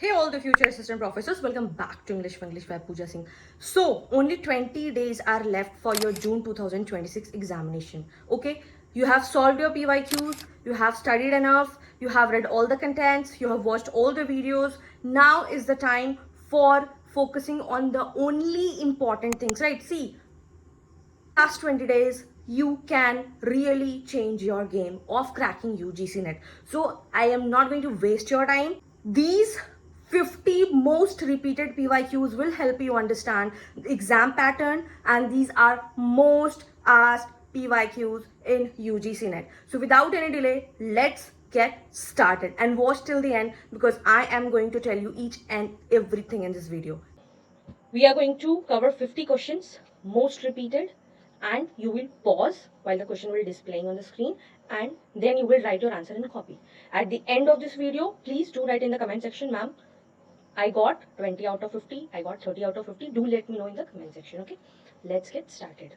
Hey all the future assistant professors, welcome back to English for English by Pooja Singh. So, only 20 days are left for your June 2026 examination. Okay, you have solved your PYQs, you have studied enough, you have read all the contents, you have watched all the videos. Now is the time for focusing on the only important things, right? See, last 20 days you can really change your game of cracking UGC net. So I am not going to waste your time. These 50 most repeated PYQs will help you understand the exam pattern, and these are most asked PYQs in UGC net. So without any delay, let's get started and watch till the end because I am going to tell you each and everything in this video. We are going to cover 50 questions, most repeated, and you will pause while the question will displaying on the screen, and then you will write your answer in a copy. At the end of this video, please do write in the comment section, ma'am, I got 20 out of 50, I got 30 out of 50. Do let me know in the comment section, okay? Let's get started.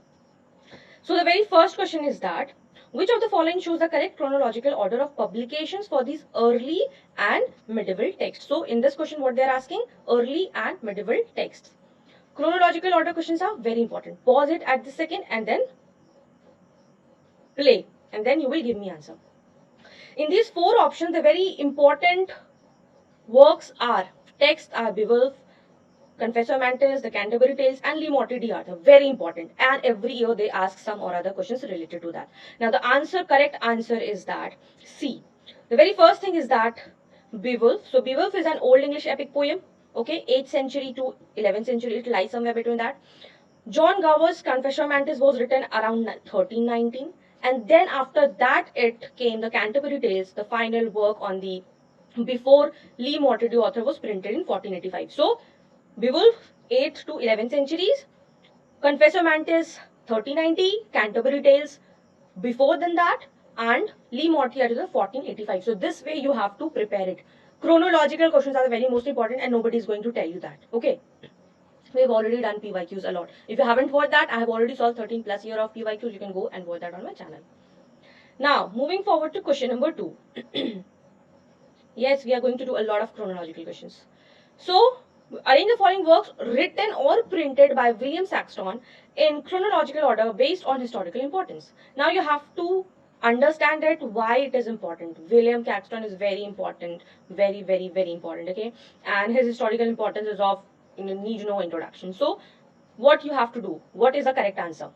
So the very first question is that, which of the following shows the correct chronological order of publications for these early and medieval texts? So in this question, what they're asking, early and medieval texts. Chronological order questions are very important. Pause it at the second and then play, and then you will give me answer. In these four options, the very important works are, texts are Beowulf, Confessor Mantis, the Canterbury Tales, and Le Morte d'Arthur. Very important. And every year they ask some or other questions related to that. Now the correct answer is that C. The very first thing is that Beowulf. So Beowulf is an Old English epic poem. Okay, 8th century to 11th century. It lies somewhere between that. John Gower's Confessor Mantis was written around 1319. And then after that it came the Canterbury Tales, the final work on the before Le Morte d'Arthur was printed in 1485. So Beowulf, 8th to 11th centuries. Confessor Mantis, 1390. Canterbury Tales, before than that. And Le Morte d'Arthur, 1485. So this way you have to prepare it. Chronological questions are the very most important, and nobody is going to tell you that. Okay. We have already done PYQs a lot. If you haven't watched that, I have already solved 13 plus year of PYQs. You can go and watch that on my channel. Now, moving forward to question number 2. Yes, we are going to do a lot of chronological questions. So, arrange the following works written or printed by William Saxton in chronological order based on historical importance. Now, you have to understand it, why it is important. William Caxton is very important, very, very, very important, okay? And his historical importance is of need no introduction. So, what you have to do, what is the correct answer?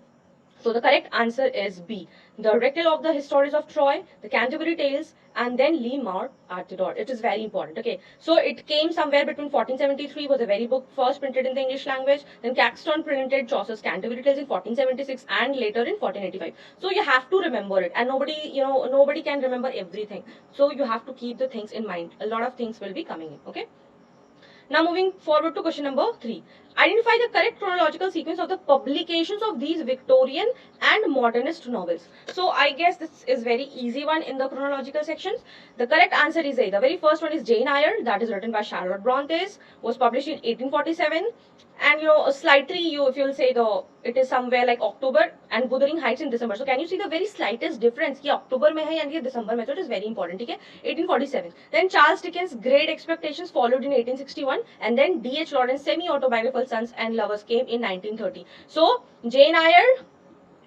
So the correct answer is B. The Record of the Histories of Troy, the Canterbury Tales, and then Le Morte d'Arthur. It is very important. Okay, so it came somewhere between 1473 was the very book first printed in the English language. Then Caxton printed Chaucer's Canterbury Tales in 1476 and later in 1485. So you have to remember it, and nobody can remember everything. So you have to keep the things in mind. A lot of things will be coming in. Okay. Now moving forward to question number 3. Identify the correct chronological sequence of the publications of these Victorian and modernist novels. So I guess this is very easy one in the chronological sections. The correct answer is A. The very first one is Jane Eyre, that is written by Charlotte Bronte, was published in 1847. And slightly if you'll say it is somewhere like October, and Wuthering Heights in December. So can you see the very slightest difference? Ye October mein hai and ye December mein. So it is very important. Okay? 1847. Then Charles Dickens' Great Expectations followed in 1861, and then D.H. Lawrence' semi-autobiographical Sons and Lovers came in 1930. So Jane Eyre,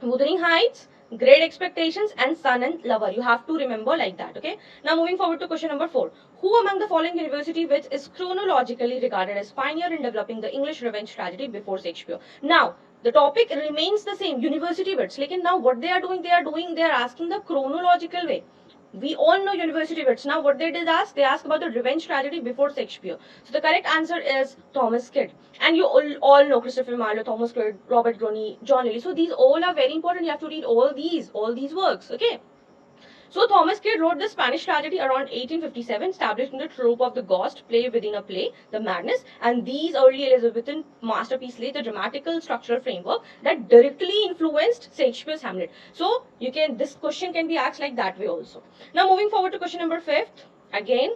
Wuthering Heights, Great Expectations, and Son and Lover. You have to remember like that. Okay. Now moving forward to question number 4. Who among the following university which is chronologically regarded as pioneer in developing the English revenge tragedy before Shakespeare? Now the topic remains the same, university wits. Like now what they are asking the chronological way. We all know university wits. Now what they did ask, they asked about the revenge tragedy before Shakespeare. So the correct answer is Thomas Kidd. And you all know Christopher Marlowe, Thomas Kidd, Robert Greene, John Lilly. So these all are very important. You have to read all these works. Okay. So Thomas Kidd wrote the Spanish tragedy around 1857, establishing the trope of the ghost play within a play, The Madness, and these early Elizabethan masterpieces laid the dramatical structural framework that directly influenced Shakespeare's Hamlet. So this question can be asked like that way also. Now moving forward to question number 5. Again,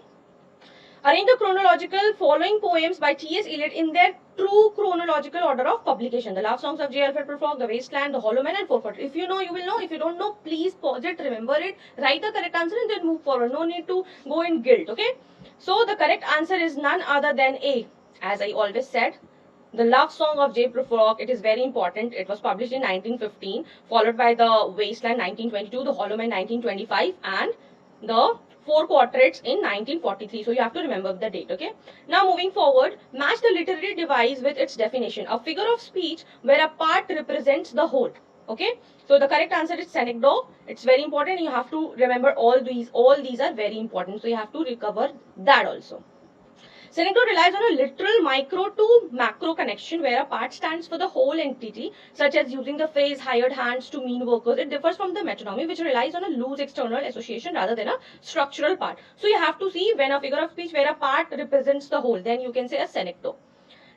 arrange the chronological following poems by T.S. Eliot in their true chronological order of publication. The Love Songs of J. Alfred Prufrock, The Wasteland, The Hollow Man, and 440. If you know, you will know. If you don't know, please pause it, remember it, write the correct answer, and then move forward. No need to go in guilt. Okay. So the correct answer is none other than A. As I always said, the love song of J. Prufrock, it is very important. It was published in 1915, followed by the Wasteland 1922, the Hollow Man 1925, and the Four Portraits in 1943. So you have to remember the date, okay? Now moving forward, match the literary device with its definition. A figure of speech where a part represents the whole. Okay, so the correct answer is synecdoche. It's very important. You have to remember all these. All these are very important. So you have to recover that also. Synecdoche relies on a literal micro to macro connection where a part stands for the whole entity, such as using the phrase hired hands to mean workers. It differs from the metonymy, which relies on a loose external association rather than a structural part. So you have to see when a figure of speech where a part represents the whole, then you can say a synecdoche.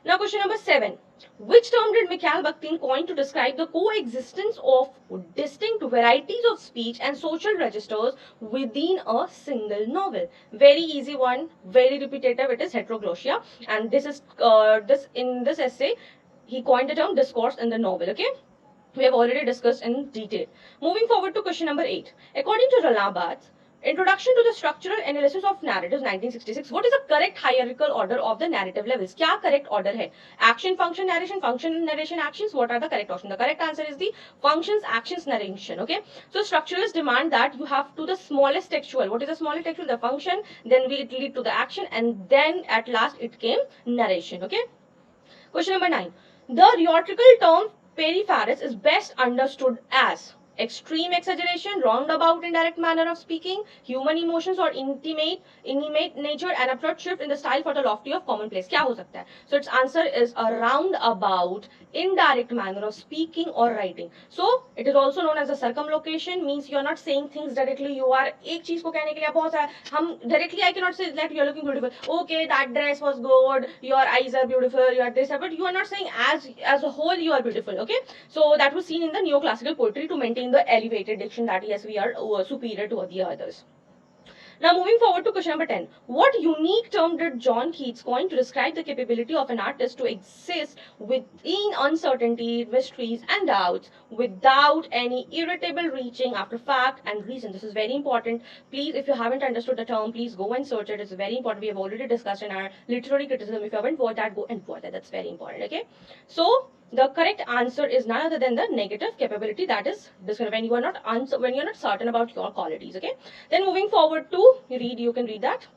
Now question number 7. Which term did Mikhail Bakhtin coin to describe the coexistence of distinct varieties of speech and social registers within a single novel? Very easy one, very repetitive. It is heteroglossia, and this is in this essay he coined the term discourse in the novel. Okay, we have already discussed in detail. Moving forward to question number 8. According to Roland Barthes, Introduction to the Structural Analysis of Narratives 1966. What is the correct hierarchical order of the narrative levels? क्या correct order है? Action, function, narration, actions. What are the correct options? The correct answer is the functions, actions, narration. Okay. So structuralists demand that you have to the smallest textual. What is the smallest textual? The function. Then it lead to the action, and then at last it came narration. Okay. Question number 9. The rhetorical term periphrase is best understood as extreme exaggeration, roundabout indirect manner of speaking, human emotions or intimate nature, and abrupt shift in the style for the lofty of commonplace. क्या हो सकता है? So its answer is a roundabout indirect manner of speaking or writing. So it is also known as a circumlocution, means you are not saying things directly. You are एक चीज को कहने के लिए बहुत सारा हम directly I cannot say that you are looking beautiful. Okay, that dress was good. Your eyes are beautiful. You are this, but you are not saying as a whole you are beautiful. Okay, so that was seen in the neoclassical poetry to maintain the elevated diction that yes, we are superior to the others. Now moving forward to question number 10. What unique term did John Keats coin to describe the capability of an artist to exist within uncertainty, mysteries and doubts without any irritable reaching after fact and reason? This is very important. Please, if you haven't understood the term, please go and search it. It's very important. We have already discussed in our literary criticism. If you haven't watched that, go and watch that. That's very important. Okay. So the correct answer is none other than the negative capability, that is when you are not certain about your qualities. Okay, then moving forward to read, you can read that.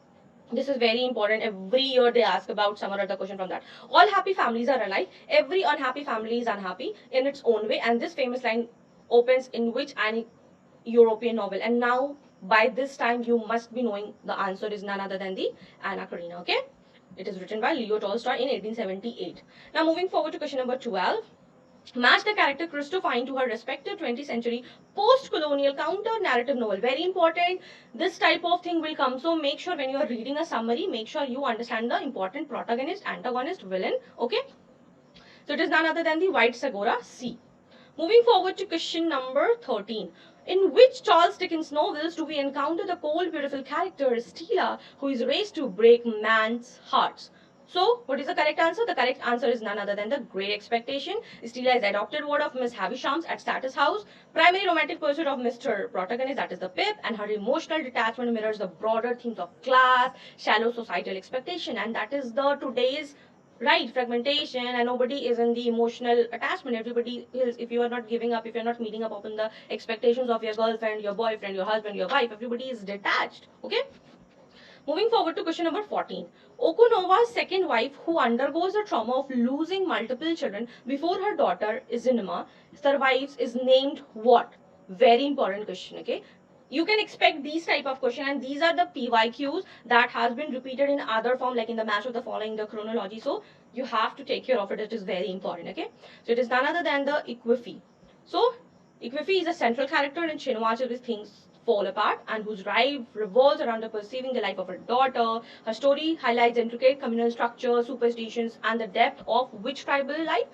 This is very important. Every year they ask about some or other question from that. All happy families are alike. Every unhappy family is unhappy in its own way. And this famous line opens in which any European novel? And now by this time you must be knowing the answer is none other than the Anna Karenina. Okay. It is written by Leo Tolstoy in 1878. Now moving forward to question number 12. Match the character Christophine to her respective 20th century post-colonial counter-narrative novel. Very important. This type of thing will come. So make sure when you are reading a summary, make sure you understand the important protagonist, antagonist, villain. Okay. So it is none other than the White Segura C. Moving forward to question number 13. In which Charles Dickens novels do we encounter the cold, beautiful character Stella, who is raised to break man's hearts? So, what is the correct answer? The correct answer is none other than The Great Expectation. Stella is adopted ward of Miss Havisham's at Status House. Primary romantic pursuit of Mr. Protagonist, that is the Pip, and her emotional detachment mirrors the broader themes of class, shallow societal expectation, and that is the today's right fragmentation, and nobody is in the emotional attachment. Everybody is, if you are not giving up, if you're not meeting up on the expectations of your girlfriend, your boyfriend, your husband, your wife, everybody is detached. Okay, moving forward to question number 14. Okunova's second wife, who undergoes the trauma of losing multiple children before her daughter Izinema survives, is named what? Very important question. Okay, you can expect these type of question, and these are the PYQs that has been repeated in other form, like in the match of the following, the chronology. So you have to take care of it. It is very important. Okay, so it is none other than the Equifi. So Equifi is a central character in Chinua Achebe's Things Fall Apart, and whose life revolves around her perceiving the life of her daughter. Her story highlights intricate communal structure, superstitions, and the depth of which tribal life?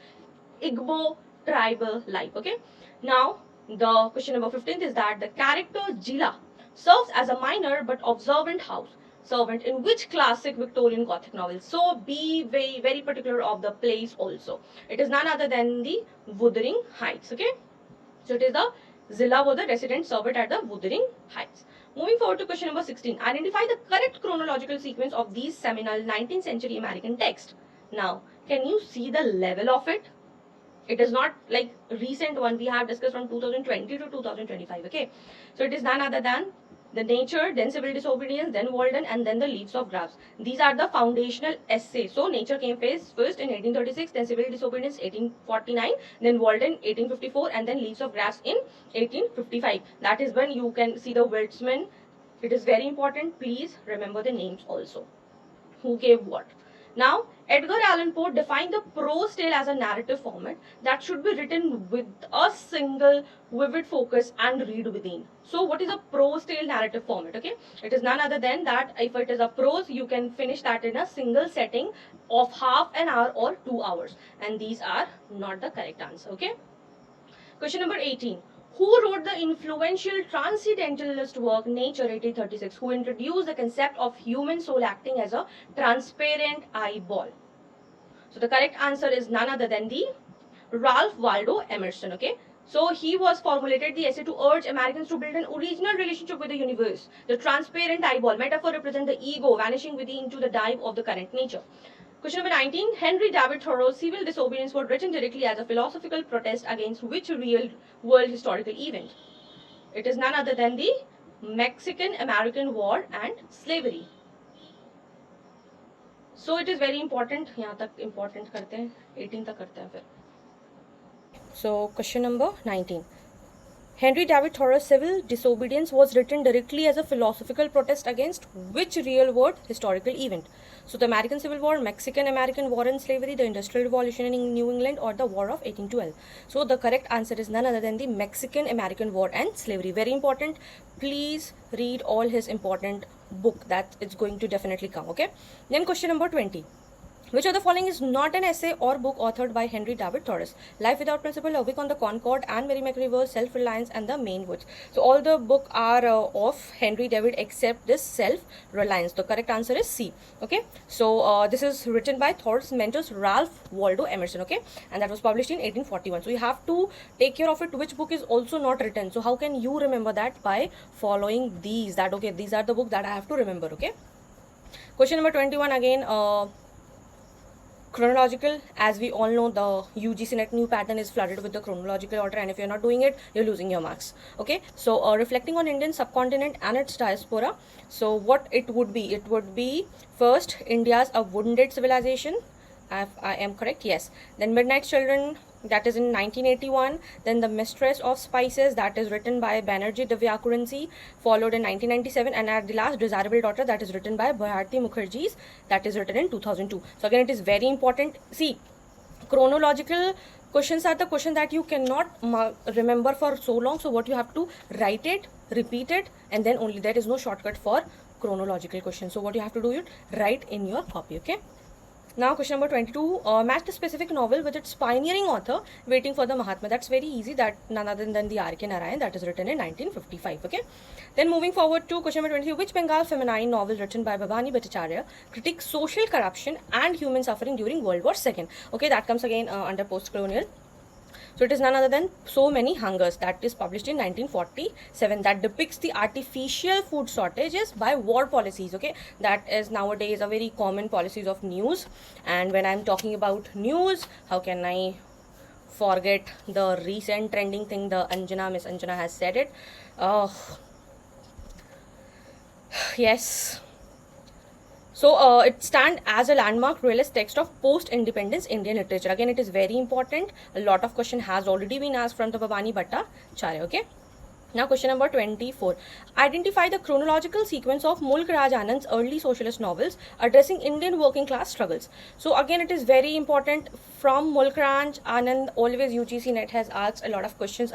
Igbo tribal life. Okay, now the question number 15 is that the character Jila serves as a minor but observant house servant in which classic Victorian Gothic novel? So be very, very particular of the place also. It is none other than the Wuthering Heights. Okay, so it is the Zilla was the resident servant at the Wuthering Heights. Moving forward to question number 16. Identify the correct chronological sequence of these seminal 19th century American texts. Now, can you see the level of it? It is not like recent one we have discussed from 2020 to 2025. Okay, so it is none other than the Nature, then Civil Disobedience, then Walden, and then the Leaves of Grass. These are the foundational essays. So Nature came first in 1836, then Civil Disobedience 1849, then Walden 1854, and then Leaves of Grass in 1855. That is when you can see the wordsmen. It is very important. Please remember the names also. Who gave what? Now, Edgar Allan Poe defined the prose tale as a narrative format that should be written with a single vivid focus and read within. So, what is a prose tale narrative format? Okay, it is none other than that if it is a prose, you can finish that in a single setting of half an hour or 2 hours. And these are not the correct answer. Okay. Question number 18. Who wrote the influential transcendentalist work Nature 1836, who introduced the concept of human soul acting as a transparent eyeball? So the correct answer is none other than the Ralph Waldo Emerson. Okay, so he was formulated the essay to urge Americans to build an original relationship with the universe. The transparent eyeball metaphor represents the ego vanishing within into the dive of the current nature. Question number 19. Henry David Thoreau's Civil Disobedience was written directly as a philosophical protest against which real world historical event? It is none other than the Mexican-American War and slavery. So it is very important. यहाँ तक important करते हैं, 18 तक करते हैं फिर. So question number 19. Henry David Thoreau's Civil Disobedience was written directly as a philosophical protest against which real-world historical event? So the American Civil War, Mexican-American War and Slavery, the Industrial Revolution in New England, or the War of 1812. So the correct answer is none other than the Mexican-American War and Slavery. Very important. Please read all his important book. That is going to definitely come. Okay. Then question number 20. Which of the following is not an essay or book authored by Henry David Thoreau? Life Without Principle, A Week on the Concord, Anne Merrimack River, Self-Reliance, and The Maine Woods. So all the book are of Henry David except this Self-Reliance. The correct answer is C. Okay. So this is written by Thoreau's mentors Ralph Waldo Emerson. Okay, and that was published in 1841. So you have to take care of it. Which book is also not written? So how can you remember that? By following these. That okay. These are the book that I have to remember. Okay. Question number 21 again. Chronological, as we all know, the UGC net new pattern is flooded with the chronological order, and if you're not doing it, you're losing your marks. Okay, so reflecting on Indian subcontinent and its diaspora, so what it would be first India's a wounded civilization. I am correct, yes. Then Midnight Children, that is in 1981. Then The Mistress of Spices, that is written by Banerjee Divyakuransi, followed in 1997. And at the last, Desirable Daughter, that is written by Bharati Mukherjee, that is written in 2002. So again, it is very important. See, chronological questions are the question that you cannot remember for so long. So what you have to write it, repeat it, and then only there is no shortcut for chronological questions. So what you have to do is write in your copy. Okay. Now question number 22, match the specific novel with its pioneering author, Waiting for the Mahatma. That's very easy. That none other than the R.K. Narayan, that is written in 1955. Okay. Then moving forward to question number 23, which Bengal feminine novel written by Bhavani Bhattacharya critiques social corruption and human suffering during World War II? Okay, that comes again under post-colonial. So it is none other than So Many Hungers, that is published in 1947, that depicts the artificial food shortages by war policies. Okay, that is nowadays a very common policies of news. And when I'm talking about news, how can I forget the recent trending thing, the Miss Anjana has said it. Yes. So it stands as a landmark realist text of post-independence Indian literature. Again, it is very important. A lot of question has already been asked from the Bhavani Bhattacharya. Okay. Now question number 24. Identify the chronological sequence of Mulk Raj Anand's early socialist novels addressing Indian working class struggles. So again, it is very important. From Mulk Raj Anand, always UGC net has asked a lot of questions.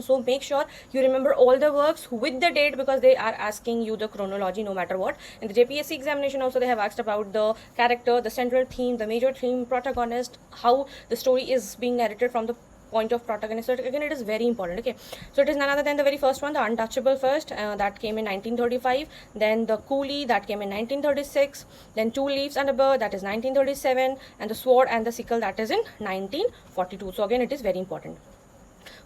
So make sure you remember all the works with the date, because they are asking you the chronology no matter what. In the JPSC examination also they have asked about the character, the central theme, the major theme, protagonist, how the story is being narrated from the point of protagonist. So again, it is very important. Okay, so it is none other than the very first one, The Untouchable first, that came in 1935. Then The Coolie, that came in 1936. Then Two Leaves and a Bird, that is 1937. And The Sword and the Sickle, that is in 1942. So again, it is very important.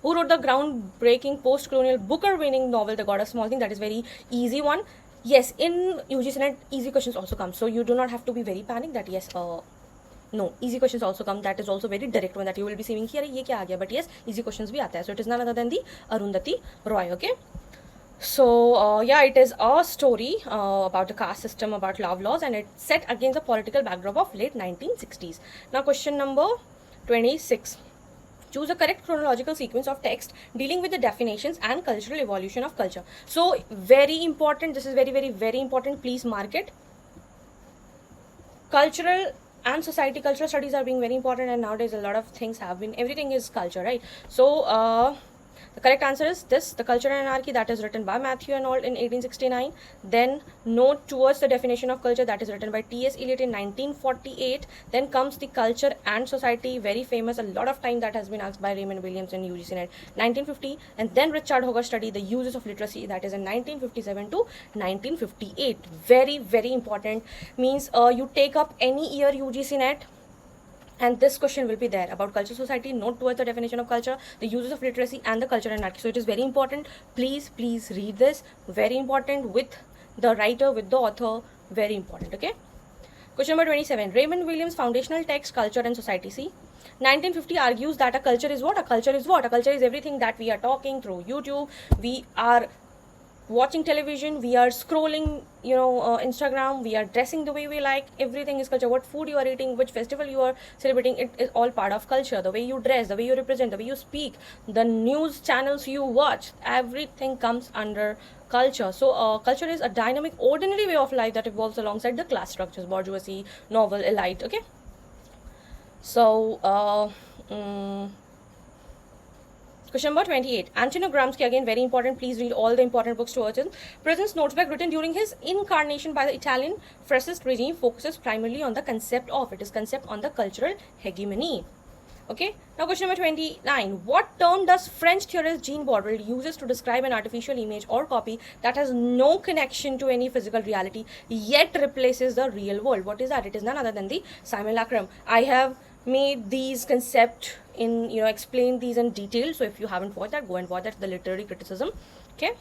Who wrote the groundbreaking post-colonial Booker-winning novel The God of Small Things? That is very easy one. Yes, in UGC Net, easy questions also come. So you do not have to be very panicked that yes, no, easy questions also come. That is also very direct one that you will be seeing here. ये क्या आ गया? But yes, easy questions भी आता है. So it is none other than the Arundhati Roy. Okay. So yeah, it is a story about the caste system, about love laws, and it's set against the political backdrop of late 1960s. Now question number 26. Choose a correct chronological sequence of text dealing with the definitions and cultural evolution of culture. So very important, this is very, very, very important. Please mark it. Cultural and society, cultural studies are being very important, and nowadays a lot of things have been, everything is culture, right? So the correct answer is this, The Culture and Anarchy, that is written by Matthew Arnold in 1869. Then Note Towards the Definition of Culture, that is written by T.S. Eliot in 1948. Then comes The Culture and Society, very famous, a lot of time that has been asked by Raymond Williams in UGC Net, 1950. And then Richard Hogarth study, The Uses of Literacy, that is in 1957 to 1958. Very, very important. Means you take up any year UGC Net, and this question will be there about culture, society, Note Towards the Definition of Culture, the uses of literacy, and the culture and anarchy. So it is very important. Please read this. Very important, with the writer, with the author. Very important. Okay. Question number 27. Raymond Williams' foundational text, Culture and Society. See, 1950 argues that a culture is what? A culture is what? A culture is everything that we are talking through YouTube. We are watching television, we are scrolling, Instagram, we are dressing the way we like. Everything is culture. What food you are eating, which festival you are celebrating, it is all part of culture. The way you dress, the way you represent, the way you speak, the news channels you watch, everything comes under culture. So culture is a dynamic, ordinary way of life that evolves alongside the class structures, bourgeoisie, noble, elite. Okay. So question number 28. Antonio Gramsci, again very important. Please read all the important books towards him. Presence notebook written during his incarnation by the Italian fascist regime focuses primarily on the concept of, it is concept on the cultural hegemony. Okay. Now question number 29. What term does French theorist Jean Baudrillard uses to describe an artificial image or copy that has no connection to any physical reality yet replaces the real world? What is that? It is none other than the simulacrum. I have made these concept in, explain these in detail. So if you haven't watched that, go and watch that, the literary criticism. Okay.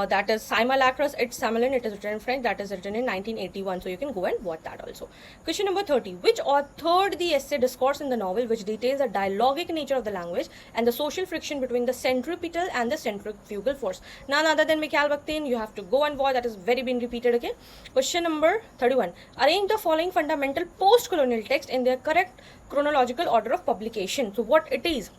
That is simulacrus, it's Samelin, it is written in French, that is written in 1981. So you can go and watch that also. Question number 30. Which authored the essay Discourse in the Novel, which details the dialogic nature of the language and the social friction between the centripetal and the centrifugal force? None other than Mikhail Bakhtin. You have to go and watch, that is very been repeated. Okay. Question number 31. Arrange the following fundamental post-colonial text in their correct chronological order of publication. So what it is?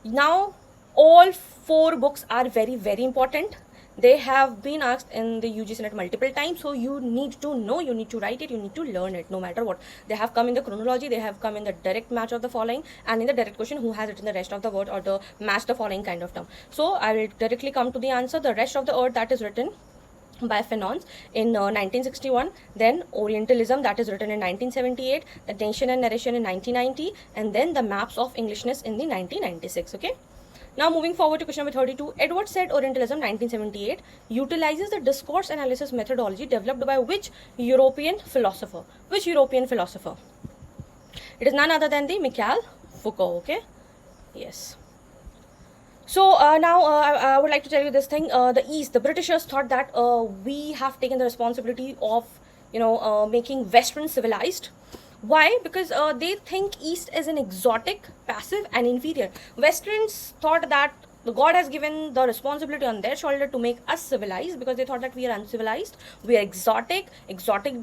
Now, all 4 books are very, very important. They have been asked in the UGC Net multiple times. So you need to know, you need to write it, you need to learn it, no matter what. They have come in the chronology, they have come in the direct match of the following, and in the direct question, who has written the rest of the word or the match the following kind of term. So I will directly come to the answer. The rest of the word, that is written by Fanon's in 1961, then Orientalism, that is written in 1978, the Nation and Narration in 1990, and then the Maps of Englishness in the 1996. Okay. Now moving forward to question number 32. Edward Said Orientalism, 1978, utilizes the discourse analysis methodology developed by which European philosopher? Which European philosopher? It is none other than the Michel Foucault. Okay. Yes. So now I would like to tell you this thing. The East, the Britishers thought that we have taken the responsibility of, making Western civilized. Why? Because they think East is an exotic, passive and inferior. Westerns thought that the God has given the responsibility on their shoulder to make us civilized, because they thought that we are uncivilized, we are exotic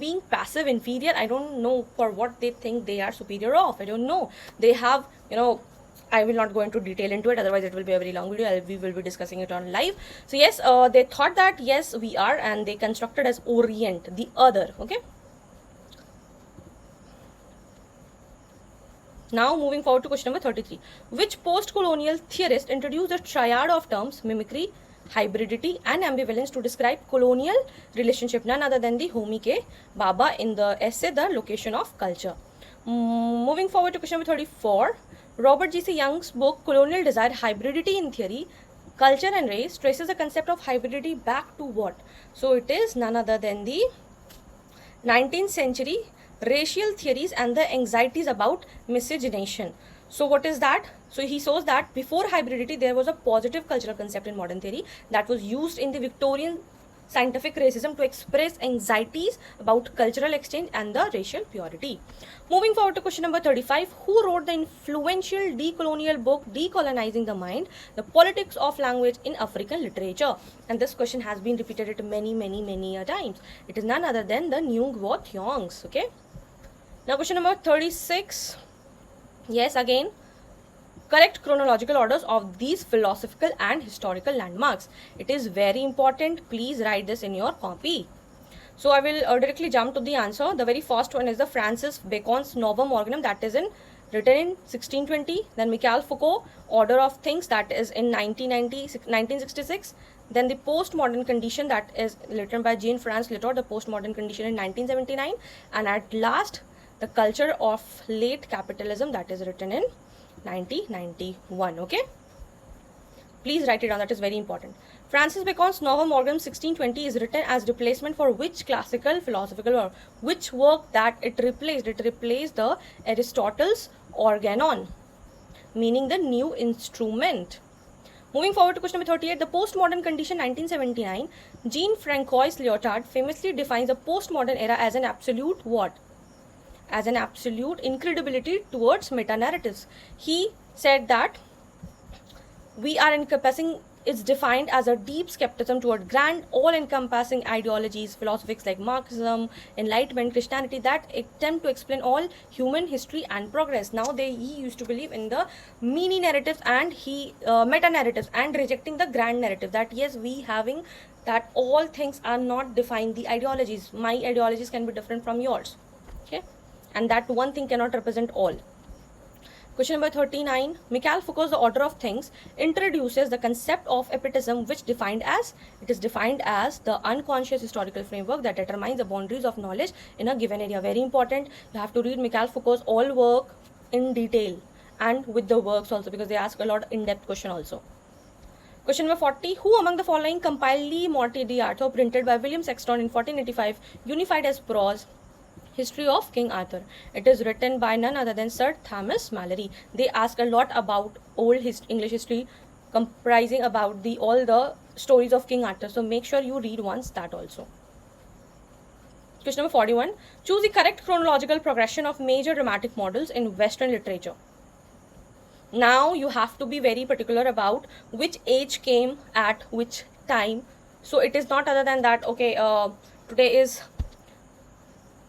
being, passive, inferior. I don't know for what they think they are superior of. I don't know. They have, I will not go into detail into it, otherwise it will be a very long video. We will be discussing it on live. So yes, they thought that yes, we are, and they constructed as Orient, the other. Okay. Now moving forward to question number 33. Which post-colonial theorist introduced the triad of terms mimicry, hybridity and ambivalence to describe colonial relationship? None other than the Homi K. Bhabha in the essay The Location of Culture. Moving forward to question number 34. Robert G.C. Young's book Colonial Desire, Hybridity in Theory, Culture and Race traces the concept of hybridity back to what? So it is none other than the 19th century racial theories and the anxieties about miscegenation. So what is that? So he shows that before hybridity, there was a positive cultural concept in modern theory that was used in the Victorian scientific racism to express anxieties about cultural exchange and the racial purity. Moving forward to question number 35, who wrote the influential decolonial book Decolonizing the Mind, the Politics of Language in African Literature? And this question has been repeated many a times. It is none other than the Nguyen Van Thiong's. Okay. Now question number 36. Yes, again, correct chronological orders of these philosophical and historical landmarks. It is very important. Please write this in your copy. So I will directly jump to the answer. The very first one is the Francis Bacon's Novum Organum, that is written in 1620. Then Michel Foucault, Order of Things, that is in 1966. Then the Postmodern Condition, that is written by Jean-Francois Lyotard, the Postmodern Condition in 1979. And at last, the Culture of Late Capitalism, that is written in 1991. Okay, please write it down, that is very important. Francis Bacon's Novum Organum 1620 is written as replacement for which classical philosophical work? Which work that it replaced? It replaced the Aristotle's Organon, meaning the new instrument. Moving forward to question number 38, the postmodern condition 1979. Jean-Francois Lyotard famously defines the postmodern era as an absolute what? As an absolute incredibility towards meta-narratives. He said that we are encompassing is defined as a deep skepticism toward grand, all-encompassing ideologies, philosophies like Marxism, Enlightenment, Christianity that attempt to explain all human history and progress. Now he used to believe in the mini narratives and meta narratives and rejecting the grand narrative that yes, we having that all things are not defined the ideologies. My ideologies can be different from yours. Okay, and that one thing cannot represent all. Question number 39. Michel Foucault's The Order of Things introduces the concept of epitism, which it is defined as the unconscious historical framework that determines the boundaries of knowledge in a given area. Very important. You have to read Michel Foucault's all work in detail and with the works also, because they ask a lot of in-depth question also. Question number 40. Who among the following compiled Le Morte d'Arthur, printed by William Sexton in 1485, unified as prose History of King Arthur? It is written by none other than Sir Thomas Malory. They ask a lot about old English history, comprising about all the stories of King Arthur. So make sure you read once that also. Question number 41. Choose the correct chronological progression of major dramatic models in Western literature. Now you have to be very particular about which age came at which time. So it is not other than that, okay, today is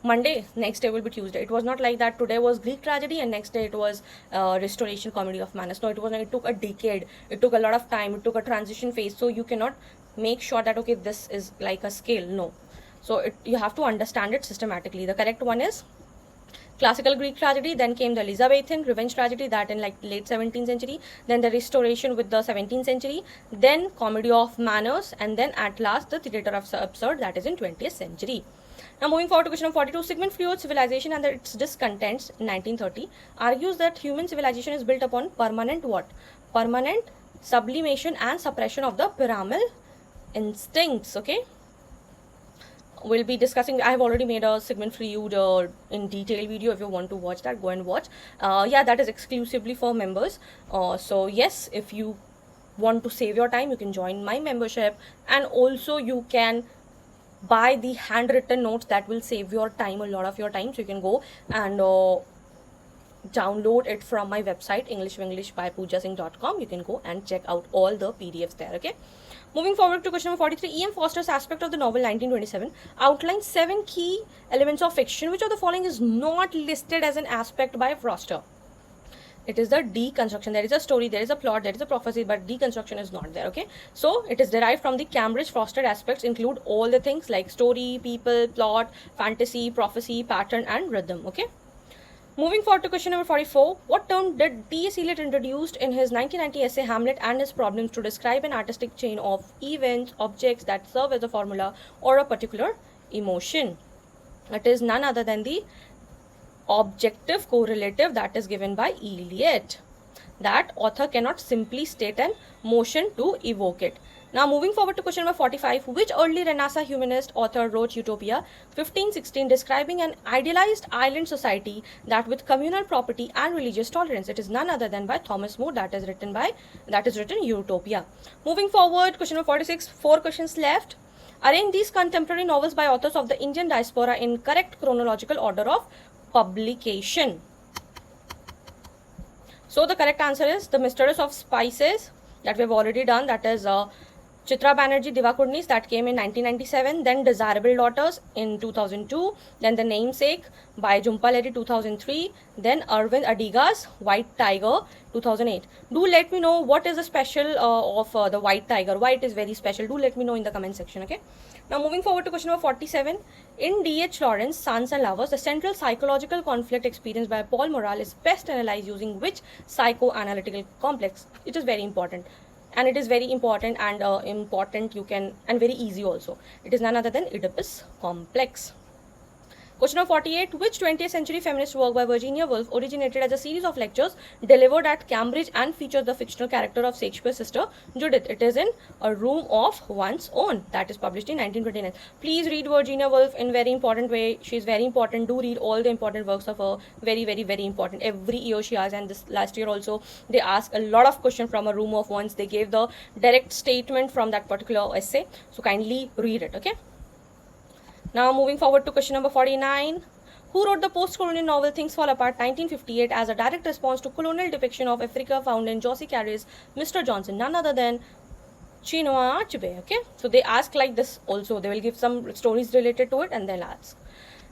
Monday, next day will be Tuesday. It was not like that. Today was Greek tragedy and next day it was Restoration Comedy of Manners. No, it took a decade. It took a lot of time. It took a transition phase. So you cannot make sure that, okay, this is like a scale. No. So you have to understand it systematically. The correct one is classical Greek tragedy, then came the Elizabethan revenge tragedy, that in like late 17th century, then the Restoration with the 17th century, then Comedy of Manners, and then at last the Theatre of Absurd, that is in 20th century. Now moving forward to question number 42, Sigmund Freud's Civilization and its Discontents in 1930 argues that human civilization is built upon permanent what? Permanent sublimation and suppression of the primal instincts. Okay, we'll be discussing. I have already made a Sigmund Freud in detail video. If you want to watch that, go and watch. Yeah, that is exclusively for members. So yes, if you want to save your time, you can join my membership, and also you can buy the handwritten notes that will save your time, a lot of your time. So you can go and download it from my website English by poojasingh.com. You can go and check out all the PDFs there. Okay, moving forward to question number 43. E.M. Forster's aspect of the novel 1927 outlines 7 key elements of fiction. Which of the following is not listed as an aspect by Forster? It is the deconstruction. There is a story, there is a plot, there is a prophecy, but deconstruction is not there. Okay, so it is derived from the Cambridge Foster aspects, include all the things like story, people, plot, fantasy, prophecy, pattern, and rhythm. Okay, moving forward to question number 44. What term did T.S. Eliot introduced in his 1990 essay Hamlet and His Problems to describe an artistic chain of events, objects that serve as a formula or a particular emotion? It is none other than the objective correlative that is given by Eliot. That author cannot simply state an motion to evoke it. Now moving forward to question number 45, which early Renaissance humanist author wrote Utopia 1516 describing an idealized island society that with communal property and religious tolerance? It is none other than by Thomas More. That is written Utopia. Moving forward, question number 46, 4 questions left. Arrange these contemporary novels by authors of the Indian diaspora in correct chronological order of publication. So the correct answer is The Mistress of Spices, that we have already done, that is Chitra Banerjee Divakudnis, that came in 1997, then Desirable Daughters in 2002, then The Namesake by Jhumpa Lahiri 2003, then Arvind Adiga's White Tiger 2008. Do let me know what is the special of the White Tiger, why it is very special. Do let me know in the comment section, okay? Now moving forward to question number 47. In D.H. Lawrence, Sons and Lovers, the central psychological conflict experienced by Paul Morale is best analyzed using which psychoanalytical complex? It is very important. And it is very important and and very easy also. It is none other than Oedipus complex. Question number 48. Which 20th century feminist work by Virginia Woolf originated as a series of lectures delivered at Cambridge and features the fictional character of Shakespeare's sister Judith? It is in A Room of One's Own, that is published in 1929. Please read Virginia Woolf in very important way. She is very important. Do read all the important works of her. Very, very, very important. Every year she has, and this last year also they asked a lot of questions from A Room of One's. They gave the direct statement from that particular essay. So kindly read it, okay? Now moving forward to question number 49. Who wrote the post-colonial novel Things Fall Apart 1958 as a direct response to colonial depiction of Africa found in Josie Carey's Mr. Johnson? None other than Chinua Achebe, okay? So they ask like this also. They will give some stories related to it and they'll ask.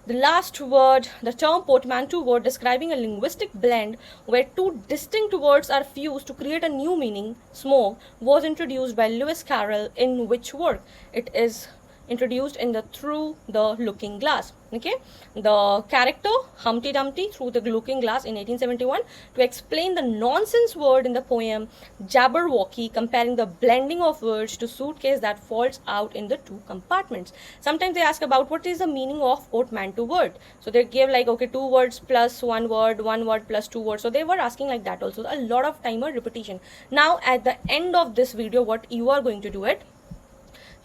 The last word, the term portmanteau word describing a linguistic blend where two distinct words are fused to create a new meaning, smoke, was introduced by Lewis Carroll in which work? It is introduced in the Through the Looking Glass, okay? The character Humpty Dumpty through the looking glass in 1871 to explain the nonsense word in the poem Jabberwocky, comparing the blending of words to suitcase that falls out in the two compartments. Sometimes they ask about what is the meaning of portmanteau word. So they give like, okay, 2 words plus 1 word plus 2 words. So they were asking like that also. A lot of timer repetition. Now at the end of this video, what you are going to do it,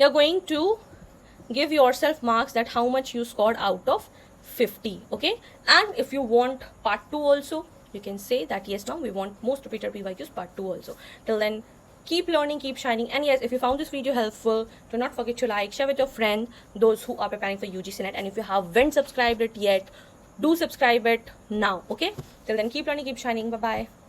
you're going to give yourself marks that how much you scored out of 50, okay? And if you want part 2 also, you can say that yes, now we want most repeated PYQs part 2 also. Till then, keep learning, keep shining. And yes, if you found this video helpful, do not forget to like, share with your friend, those who are preparing for UGC NET. And if you haven't subscribed it yet, do subscribe it now, okay? Till then, keep learning, keep shining. Bye bye.